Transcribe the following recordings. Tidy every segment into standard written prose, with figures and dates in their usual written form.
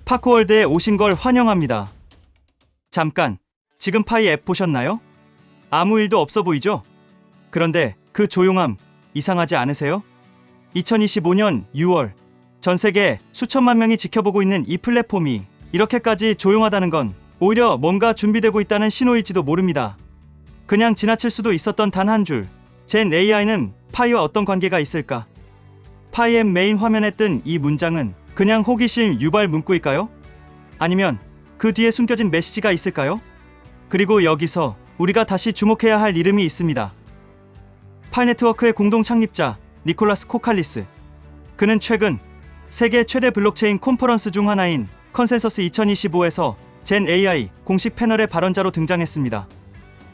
파코월드에 오신 걸 환영합니다. 잠깐, 지금 파이 앱 보셨나요? 아무 일도 없어 보이죠? 그런데 그 조용함, 이상하지 않으세요? 2025년 6월, 전 세계 수천만 명이 지켜보고 있는 이 플랫폼이 이렇게까지 조용하다는 건 오히려 뭔가 준비되고 있다는 신호일지도 모릅니다. 그냥 지나칠 수도 있었던 단 한 줄, 젠 AI는 파이와 어떤 관계가 있을까? 파이 앱 메인 화면에 뜬 이 문장은 그냥 호기심 유발 문구일까요? 아니면 그 뒤에 숨겨진 메시지가 있을까요? 그리고 여기서 우리가 다시 주목해야 할 이름이 있습니다. 파이 네트워크의 공동 창립자 니콜라스 코칼리스. 그는 최근 세계 최대 블록체인 컨퍼런스 중 하나인 컨센서스 2025에서 젠 AI 공식 패널의 발언자로 등장했습니다.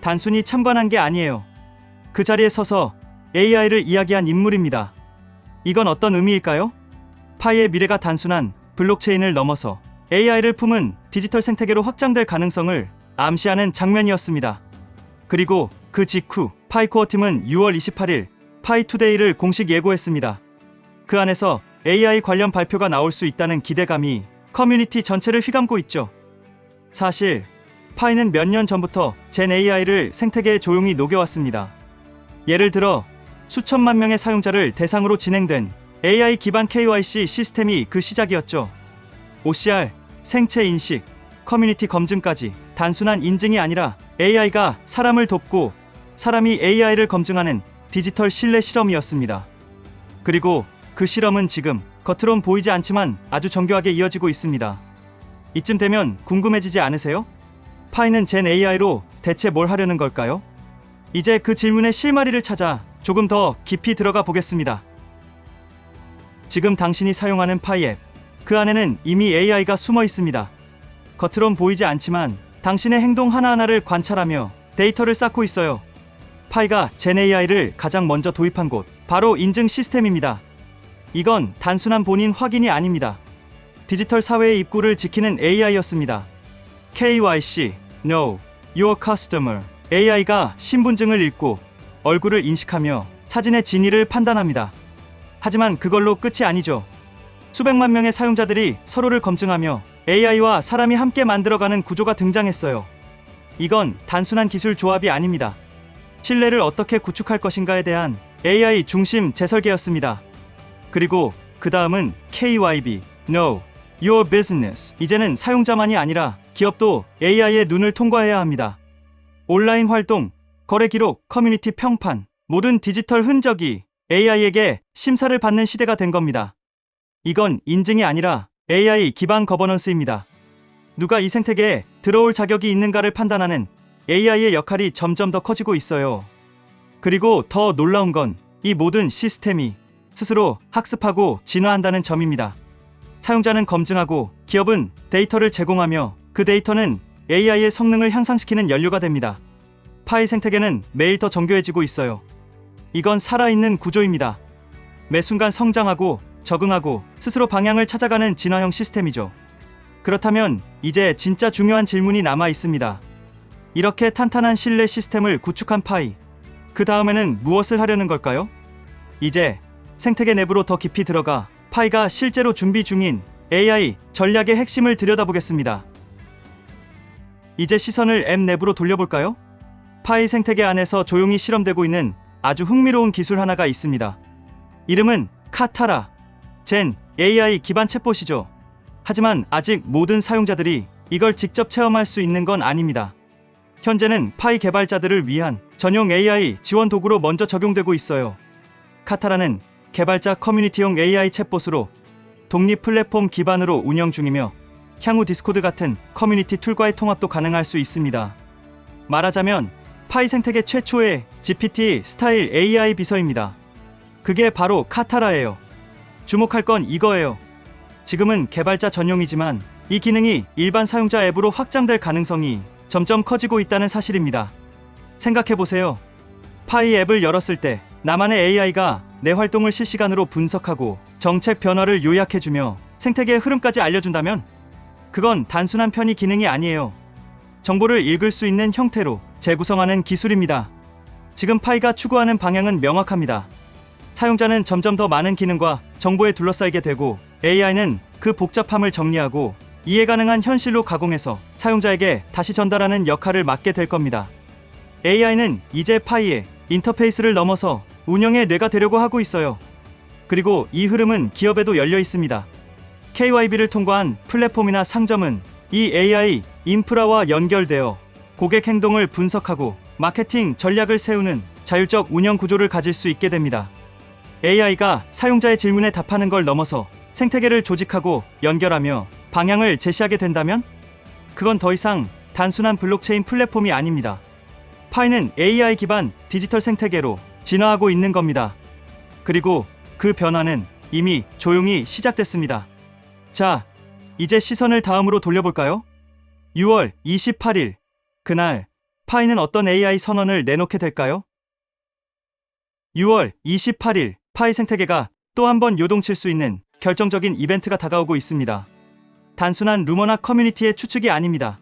단순히 참관한 게 아니에요. 그 자리에 서서 AI를 이야기한 인물입니다. 이건 어떤 의미일까요? 파이의 미래가 단순한 블록체인을 넘어서 AI를 품은 디지털 생태계로 확장될 가능성을 암시하는 장면이었습니다. 그리고 그 직후 파이코어 팀은 6월 28일 파이투데이를 공식 예고했습니다. 그 안에서 AI 관련 발표가 나올 수 있다는 기대감이 커뮤니티 전체를 휘감고 있죠. 사실 파이는 몇 년 전부터 젠 AI를 생태계에 조용히 녹여왔습니다. 예를 들어 수천만 명의 사용자를 대상으로 진행된 AI 기반 KYC 시스템이 그 시작이었죠. OCR, 생체 인식, 커뮤니티 검증까지 단순한 인증이 아니라 AI가 사람을 돕고 사람이 AI를 검증하는 디지털 신뢰 실험이었습니다. 그리고 그 실험은 지금 겉으론 보이지 않지만 아주 정교하게 이어지고 있습니다. 이쯤 되면 궁금해지지 않으세요? 파이는 젠 AI로 대체 뭘 하려는 걸까요? 이제 그 질문의 실마리를 찾아 조금 더 깊이 들어가 보겠습니다. 지금 당신이 사용하는 파이 앱, 그 안에는 이미 AI가 숨어 있습니다. 겉으론 보이지 않지만 당신의 행동 하나하나를 관찰하며 데이터를 쌓고 있어요. 파이가 젠 AI를 가장 먼저 도입한 곳, 바로 인증 시스템입니다. 이건 단순한 본인 확인이 아닙니다. 디지털 사회의 입구를 지키는 AI였습니다. KYC, Know Your Customer. AI가 신분증을 읽고 얼굴을 인식하며 사진의 진위를 판단합니다. 하지만 그걸로 끝이 아니죠. 수백만 명의 사용자들이 서로를 검증하며 AI와 사람이 함께 만들어가는 구조가 등장했어요. 이건 단순한 기술 조합이 아닙니다. 신뢰를 어떻게 구축할 것인가에 대한 AI 중심 재설계였습니다. 그리고 그 다음은 KYB, Know Your Business. 이제는 사용자만이 아니라 기업도 AI의 눈을 통과해야 합니다. 온라인 활동, 거래 기록, 커뮤니티 평판, 모든 디지털 흔적이 AI에게 심사를 받는 시대가 된 겁니다. 이건 인증이 아니라 AI 기반 거버넌스입니다. 누가 이 생태계에 들어올 자격이 있는가를 판단하는 AI의 역할이 점점 더 커지고 있어요. 그리고 더 놀라운 건 이 모든 시스템이 스스로 학습하고 진화한다는 점입니다. 사용자는 검증하고 기업은 데이터를 제공하며 그 데이터는 AI의 성능을 향상시키는 연료가 됩니다. 파이 생태계는 매일 더 정교해지고 있어요. 이건 살아있는 구조입니다. 매 순간 성장하고 적응하고 스스로 방향을 찾아가는 진화형 시스템이죠. 그렇다면 이제 진짜 중요한 질문이 남아 있습니다. 이렇게 탄탄한 신뢰 시스템을 구축한 파이, 그 다음에는 무엇을 하려는 걸까요? 이제 생태계 내부로 더 깊이 들어가 파이가 실제로 준비 중인 AI 전략의 핵심을 들여다보겠습니다. 이제 시선을 앱 내부로 돌려볼까요? 파이 생태계 안에서 조용히 실험되고 있는 아주 흥미로운 기술 하나가 있습니다. 이름은 카타라, 젠 AI 기반 챗봇이죠. 하지만 아직 모든 사용자들이 이걸 직접 체험할 수 있는 건 아닙니다. 현재는 파이 개발자들을 위한 전용 AI 지원 도구로 먼저 적용되고 있어요. 카타라는 개발자 커뮤니티용 AI 챗봇으로 독립 플랫폼 기반으로 운영 중이며 향후 디스코드 같은 커뮤니티 툴과의 통합도 가능할 수 있습니다. 말하자면 파이 생태계 최초의 GPT 스타일 AI 비서입니다. 그게 바로 카타라예요. 주목할 건 이거예요. 지금은 개발자 전용이지만 이 기능이 일반 사용자 앱으로 확장될 가능성이 점점 커지고 있다는 사실입니다. 생각해보세요. 파이 앱을 열었을 때 나만의 AI가 내 활동을 실시간으로 분석하고 정책 변화를 요약해주며 생태계의 흐름까지 알려준다면 그건 단순한 편의 기능이 아니에요. 정보를 읽을 수 있는 형태로 재구성하는 기술입니다. 지금 파이가 추구하는 방향은 명확합니다. 사용자는 점점 더 많은 기능과 정보에 둘러싸이게 되고 AI는 그 복잡함을 정리하고 이해 가능한 현실로 가공해서 사용자에게 다시 전달하는 역할을 맡게 될 겁니다. AI는 이제 파이의 인터페이스를 넘어서 운영의 뇌가 되려고 하고 있어요. 그리고 이 흐름은 기업에도 열려 있습니다. KYB를 통과한 플랫폼이나 상점은 이 AI 인프라와 연결되어 고객 행동을 분석하고 마케팅 전략을 세우는 자율적 운영 구조를 가질 수 있게 됩니다. AI가 사용자의 질문에 답하는 걸 넘어서 생태계를 조직하고 연결하며 방향을 제시하게 된다면 그건 더 이상 단순한 블록체인 플랫폼이 아닙니다. 파이는 AI 기반 디지털 생태계로 진화하고 있는 겁니다. 그리고 그 변화는 이미 조용히 시작됐습니다. 자, 이제 시선을 다음으로 돌려볼까요? 6월 28일, 그날 파이는 어떤 AI 선언을 내놓게 될까요? 6월 28일, 파이 생태계가 또 한 번 요동칠 수 있는 결정적인 이벤트가 다가오고 있습니다. 단순한 루머나 커뮤니티의 추측이 아닙니다.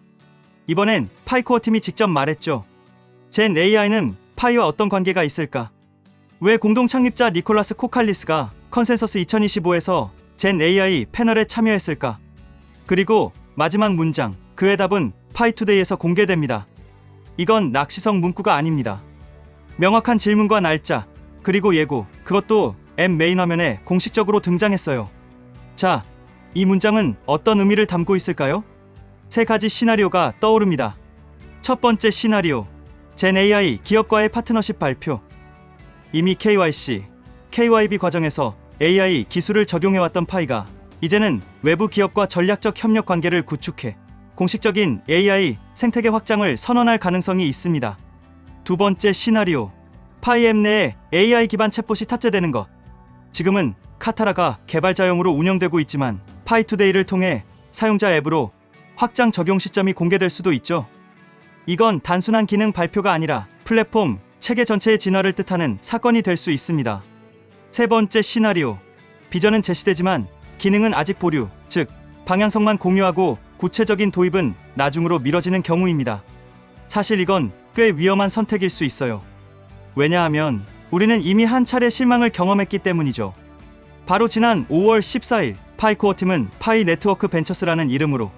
이번엔 파이코어 팀이 직접 말했죠. 젠 AI는 파이와 어떤 관계가 있을까? 왜 공동 창립자 니콜라스 코칼리스가 컨센서스 2025에서 젠 AI 패널에 참여했을까? 그리고 마지막 문장, 그의 답은 파이투데이에서 공개됩니다. 이건 낚시성 문구가 아닙니다. 명확한 질문과 날짜, 그리고 예고, 그것도 앱 메인 화면에 공식적으로 등장했어요. 자, 이 문장은 어떤 의미를 담고 있을까요? 세 가지 시나리오가 떠오릅니다. 첫 번째 시나리오, 젠 AI 기업과의 파트너십 발표. 이미 KYC, KYB 과정에서 AI 기술을 적용해왔던 파이가 이제는 외부 기업과 전략적 협력 관계를 구축해 공식적인 AI 생태계 확장을 선언할 가능성이 있습니다. 두 번째 시나리오, 파이 앱 내에 AI 기반 챗봇이 탑재되는 것. 지금은 카타라가 개발자용으로 운영되고 있지만 파이투데이를 통해 사용자 앱으로 확장 적용 시점이 공개될 수도 있죠. 이건 단순한 기능 발표가 아니라 플랫폼, 체계 전체의 진화를 뜻하는 사건이 될 수 있습니다. 세 번째 시나리오, 비전은 제시되지만 기능은 아직 보류, 즉 방향성만 공유하고 구체적인 도입은 나중으로 미뤄지는 경우입니다. 사실 이건 꽤 위험한 선택일 수 있어요. 왜냐하면 우리는 이미 한 차례 실망을 경험했기 때문이죠. 바로 지난 5월 14일 파이코어 팀은 파이 네트워크 벤처스라는 이름으로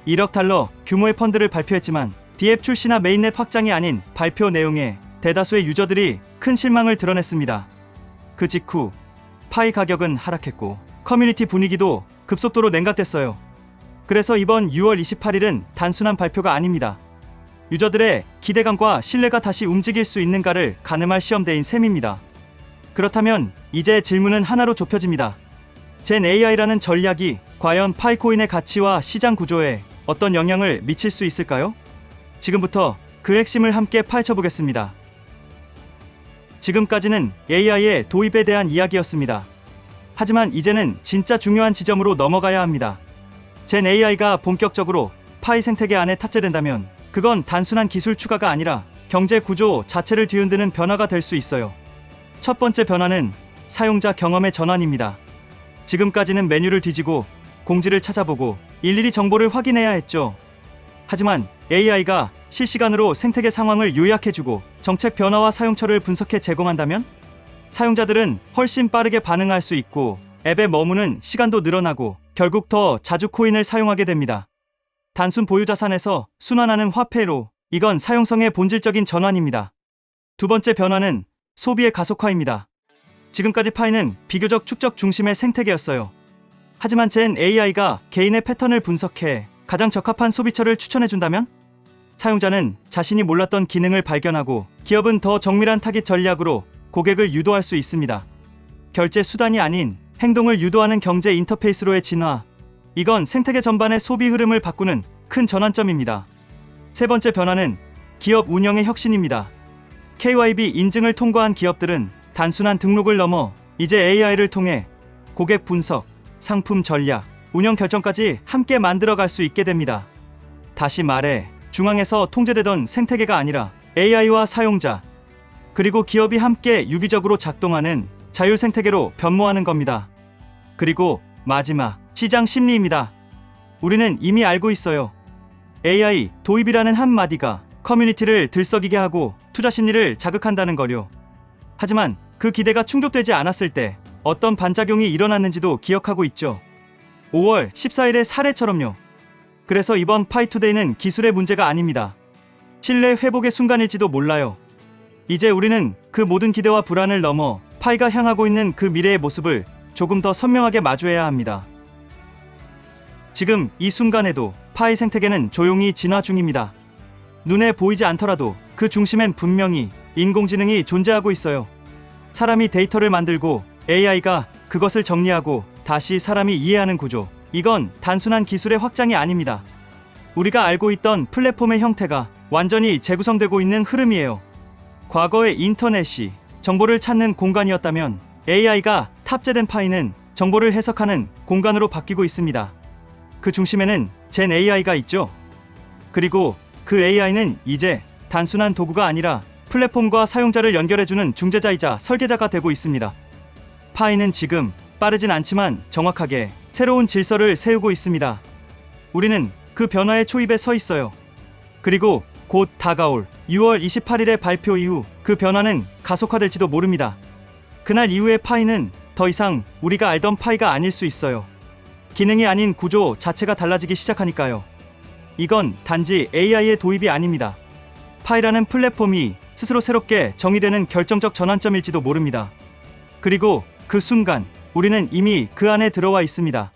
1억 달러 규모의 펀드를 발표했지만 D앱 출시나 메인넷 확장이 아닌 발표 내용에 대다수의 유저들이 큰 실망을 드러냈습니다. 그 직후 파이 가격은 하락했고 커뮤니티 분위기도 급속도로 냉각됐어요. 그래서 이번 6월 28일은 단순한 발표가 아닙니다. 유저들의 기대감과 신뢰가 다시 움직일 수 있는가를 가늠할 시험대인 셈입니다. 그렇다면 이제 질문은 하나로 좁혀집니다. 젠 AI라는 전략이 과연 파이코인의 가치와 시장 구조에 어떤 영향을 미칠 수 있을까요? 지금부터 그 핵심을 함께 파헤쳐보겠습니다. 지금까지는 AI의 도입에 대한 이야기였습니다. 하지만 이제는 진짜 중요한 지점으로 넘어가야 합니다. 젠 AI가 본격적으로 파이 생태계 안에 탑재된다면 그건 단순한 기술 추가가 아니라 경제 구조 자체를 뒤흔드는 변화가 될 수 있어요. 첫 번째 변화는 사용자 경험의 전환입니다. 지금까지는 메뉴를 뒤지고 공지를 찾아보고 일일이 정보를 확인해야 했죠. 하지만 AI가 실시간으로 생태계 상황을 요약해주고 정책 변화와 사용처를 분석해 제공한다면 사용자들은 훨씬 빠르게 반응할 수 있고 앱에 머무는 시간도 늘어나고 결국 더 자주 코인을 사용하게 됩니다. 단순 보유 자산에서 순환하는 화폐로, 이건 사용성의 본질적인 전환입니다. 두 번째 변화는 소비의 가속화입니다. 지금까지 파이는 비교적 축적 중심의 생태계였어요. 하지만 젠 AI가 개인의 패턴을 분석해 가장 적합한 소비처를 추천해준다면 사용자는 자신이 몰랐던 기능을 발견하고 기업은 더 정밀한 타깃 전략으로 고객을 유도할 수 있습니다. 결제 수단이 아닌 행동을 유도하는 경제 인터페이스로의 진화. 이건 생태계 전반의 소비 흐름을 바꾸는 큰 전환점입니다. 세 번째 변화는 기업 운영의 혁신입니다. KYB 인증을 통과한 기업들은 단순한 등록을 넘어 이제 AI를 통해 고객 분석, 상품 전략, 운영 결정까지 함께 만들어갈 수 있게 됩니다. 다시 말해 중앙에서 통제되던 생태계가 아니라 AI와 사용자, 그리고 기업이 함께 유기적으로 작동하는 자율 생태계로 변모하는 겁니다. 그리고 마지막, 시장 심리입니다. 우리는 이미 알고 있어요. AI 도입이라는 한마디가 커뮤니티를 들썩이게 하고 투자 심리를 자극한다는 거요. 하지만 그 기대가 충족되지 않았을 때 어떤 반작용이 일어났는지도 기억하고 있죠. 5월 14일의 사례처럼요. 그래서 이번 파이투데이는 기술의 문제가 아닙니다. 신뢰 회복의 순간일지도 몰라요. 이제 우리는 그 모든 기대와 불안을 넘어 파이가 향하고 있는 그 미래의 모습을 조금 더 선명하게 마주해야 합니다. 지금 이 순간에도 파이 생태계는 조용히 진화 중입니다. 눈에 보이지 않더라도 그 중심엔 분명히 인공지능이 존재하고 있어요. 사람이 데이터를 만들고 AI가 그것을 정리하고 다시 사람이 이해하는 구조. 이건 단순한 기술의 확장이 아닙니다. 우리가 알고 있던 플랫폼의 형태가 완전히 재구성되고 있는 흐름이에요. 과거의 인터넷이 정보를 찾는 공간이었다면 AI가 탑재된 파이는 정보를 해석하는 공간으로 바뀌고 있습니다. 그 중심에는 젠 AI가 있죠. 그리고 그 AI는 이제 단순한 도구가 아니라 플랫폼과 사용자를 연결해주는 중재자이자 설계자가 되고 있습니다. 파이는 지금 빠르진 않지만 정확하게 새로운 질서를 세우고 있습니다. 우리는 그 변화의 초입에 서 있어요. 그리고 곧 다가올 6월 28일의 발표 이후 그 변화는 가속화될지도 모릅니다. 그날 이후의 파이는 더 이상 우리가 알던 파이가 아닐 수 있어요. 기능이 아닌 구조 자체가 달라지기 시작하니까요. 이건 단지 AI의 도입이 아닙니다. 파이라는 플랫폼이 스스로 새롭게 정의되는 결정적 전환점일지도 모릅니다. 그리고 그 순간 우리는 이미 그 안에 들어와 있습니다.